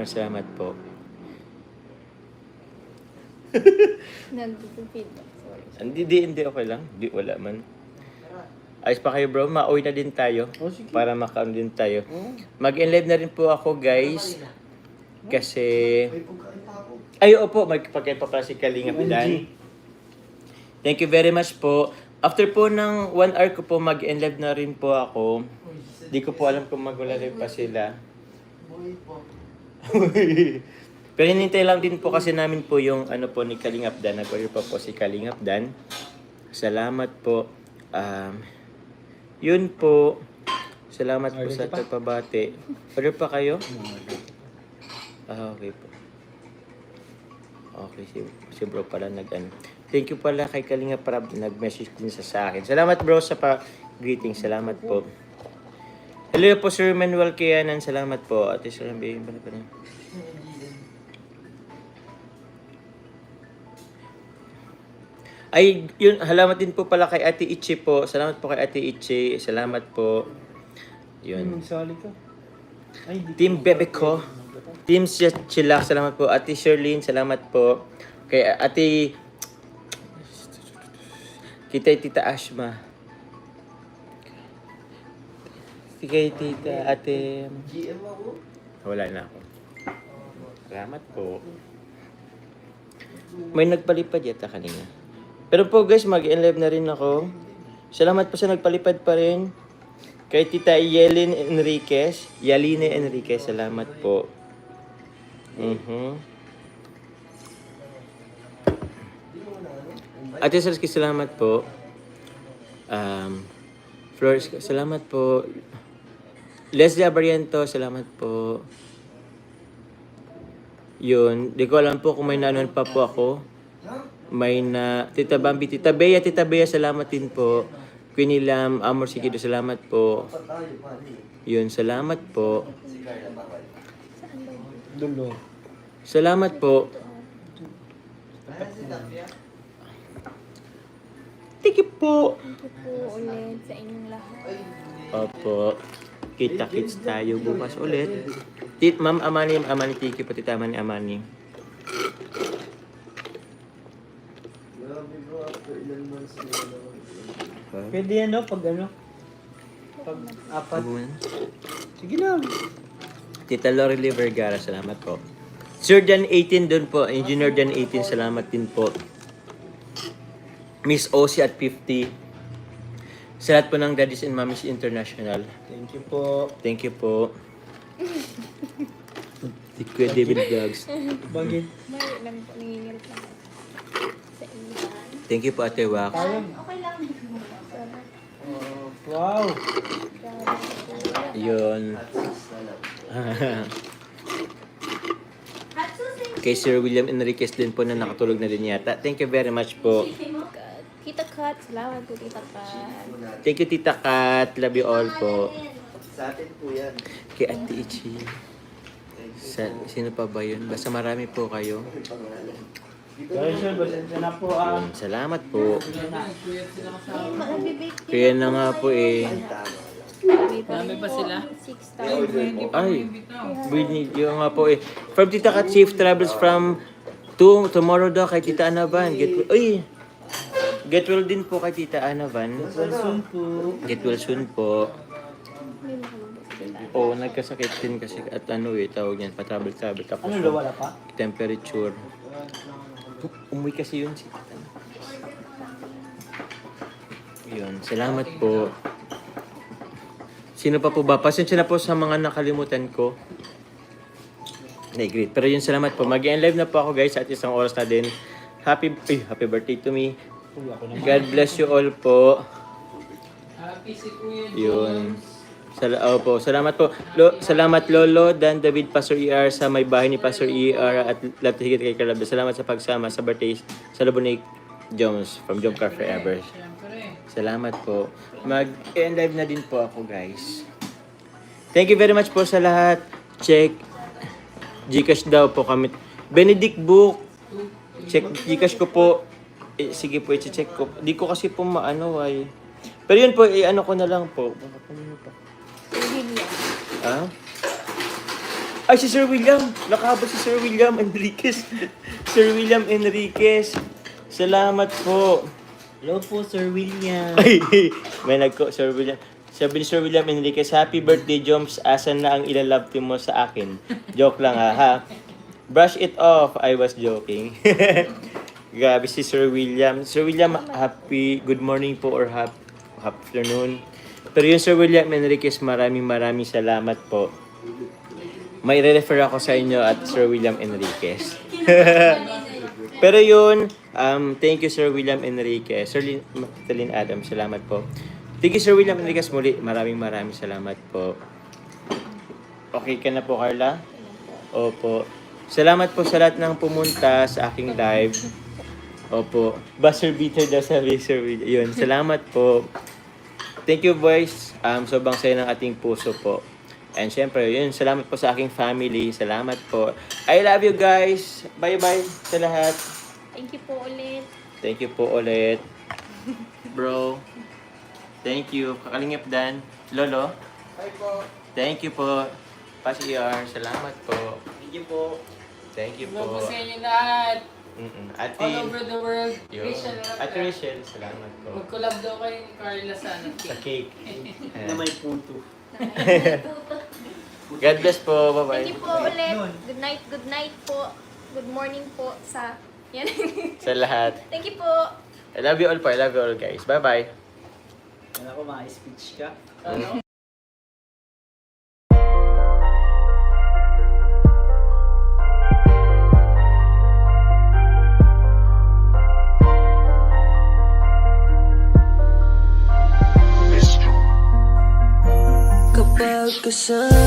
Salamat po. Nandito feedback. Sorry. Hindi, okay lang. Hindi, wala man. Ayos pa kayo bro, mauwi na din tayo. Para makaon din tayo. Mag-enlive na rin po ako guys. Kasi... Ay, opo, magpagkain pa pala si Kalinga Pidan. Thank you very much po. After po ng 1 hour ko po mag-enlive na rin po ako. Di ko po alam kung mag-live pa sila. Pero hinintay lang din po kasi namin po yung ano po ni Kalingap Dan. Nag-order pa po si Kalingap Dan. Salamat po. Yun po. Salamat po sa pagpabati. Order pa kayo? Okay po. Okay, si bro pala nag-ano. Thank you pala kay Kalingap para nag-message din sa akin. Salamat bro sa greeting. Salamat po. Hello po Sir Manuel Kianan. Salamat po. Ate Sir Rambi. Ay, yun, salamat din po pala kay Ate Ichi po. Salamat po kay Ate Ichi. Salamat po. Yun. Sali ka. Ay, Team Bebe ko. Team Chilak. Salamat po. Ate Sherlyn. Salamat po. Kay Ate... Kita Tita Ashma. Kay Tita Ate... Wala na ako. Salamat po. May nagpalipad yata kanina. Pero po guys, mag-enlive na rin ako. Salamat po sa nagpalipad pa rin. Kay Tita Yaline Enriquez. Salamat po. Ate Sarski, salamat po. Flores, salamat po. Leslie Abariento, salamat po. Yun, di ko alam po kung may nanon pa po ako. May na Tita Bambi, Tita Bea, salamat din po. Queenie Lam, Amor Sikido, salamat po. Yun, salamat po. dulo. Salamat po. Thank you po. Thank you po ulit sa inyong lahat. Opo. Kita-kits tayo bukas ulit. Ma'am Amani, thank you po. Tita Amani. Pwede yan, no? Pag ano? Pag apat. Sige lang. Tita Lorely Vergara, salamat po. Sir Jan 18 doon po. Engineer Jan 18, salamat din po. Miss Osi at 50. Sa lahat po ng Daddies and Mommies International. Thank you po. Thank you po. Si Kuya David Vlogs. Bakit? May lang po, nangingirit lang ako sa inyo. Thank you po Ate Wak. Okay lang. Oh, wow. Yun. Kay Sir William Enriquez din po na nakatulog na din yata. Thank you very much po. Tita Kat, salamat po Tita Kat. Thank you Tita Kat. Love you all po. Sa atin po yan. Kay Ate Ichi. Sino pa ba yun? Basta marami po kayo. Sorry sir, basensya na po ah. Salamat po. Nabibake Kaya na nga po eh. Dami pa sila? 6,000. Ay, we need you nga po eh. From Tita Kat, safe travels from tomorrow daw kay Tita Anavan. Get well din po kay Tita Anavan. Soon po. Get well soon po. May makalabas sila. Oo, nagkasakit din kasi at ano eh, tawag yan, patravel-travel. Tapos Ano daw, wala pa? temperature. Umuwi kasi yun si Tita. Yun, salamat po. Sino pa po ba? Pasensya na po sa mga nakalimutan ko. Great. Pero yun, salamat po. Mag-live na po ako guys at isang oras na din. Happy birthday to me. God bless you all po. Yun. Salamat po. Salamat Lolo, Dan, David, Pastor ER sa may bahay ni Pastor ER at lahat higit kay Calab. Salamat sa pagsama sa birthday sa Labunik Jones from Jom Car Forever. Salamat po. Mag-live na din po ako guys. Thank you very much po sa lahat. Check. Gcash daw po kami. Benedict Book. Check Gcash ko po. Sige po, i-check ko. Di ko kasi po maano ay. Pero yun po, ano ko na lang po. Baka pa. William. Ah? Ay, si Sir William. Nakaba si Sir William Enriquez. Sir William Enriquez. Salamat po. Hello po, Sir William. Ay, may Sir William. Sabi ni Sir William Enriquez, Happy birthday, Joms. Asan na ang ilalove team mo sa akin? Joke lang ha. Brush it off. I was joking. Grabe si Sir William. Sir William, happy good morning po or happy afternoon. Pero yung Sir William Enriquez, maraming salamat po. May re-refer ako sa inyo at Sir William Enriquez. Pero yun, thank you Sir William Enriquez. Sir Lynn Adams, salamat po. Thank you Sir William Enriquez muli. Maraming salamat po. Okay ka na po, Carla? Opo. Salamat po sa lahat ng pumunta sa aking live. Opo. Buzzer beater daw sabi Sir William. Yun, salamat po. Thank you boys. Sobrang saya ng ating puso po. And syempre, yun, salamat po sa aking family. Salamat po. I love you guys. Bye-bye sa lahat. Thank you po ulit. Thank you po ulit. Bro. Thank you. Kakalingap Dan. Lolo. Hi po. Thank you po. Pasi ER. Salamat po. Thank you po. Thank you Hello po po. sa inyo lahat. Ate. All over the world. Yun. Rachel, Ate Rachel. Salamat po. mag-collab daw kayo ni Carla sa ano, Sa cake. cake. Na may puto. God bless po. Bye-bye. Thank you po ulit. Good night po. Good morning po sa... Yan. Sa lahat. Thank you po. I love you all po. I love you all guys. Bye-bye. Alam ko, ma-speech ka. Ano? Kapag kasama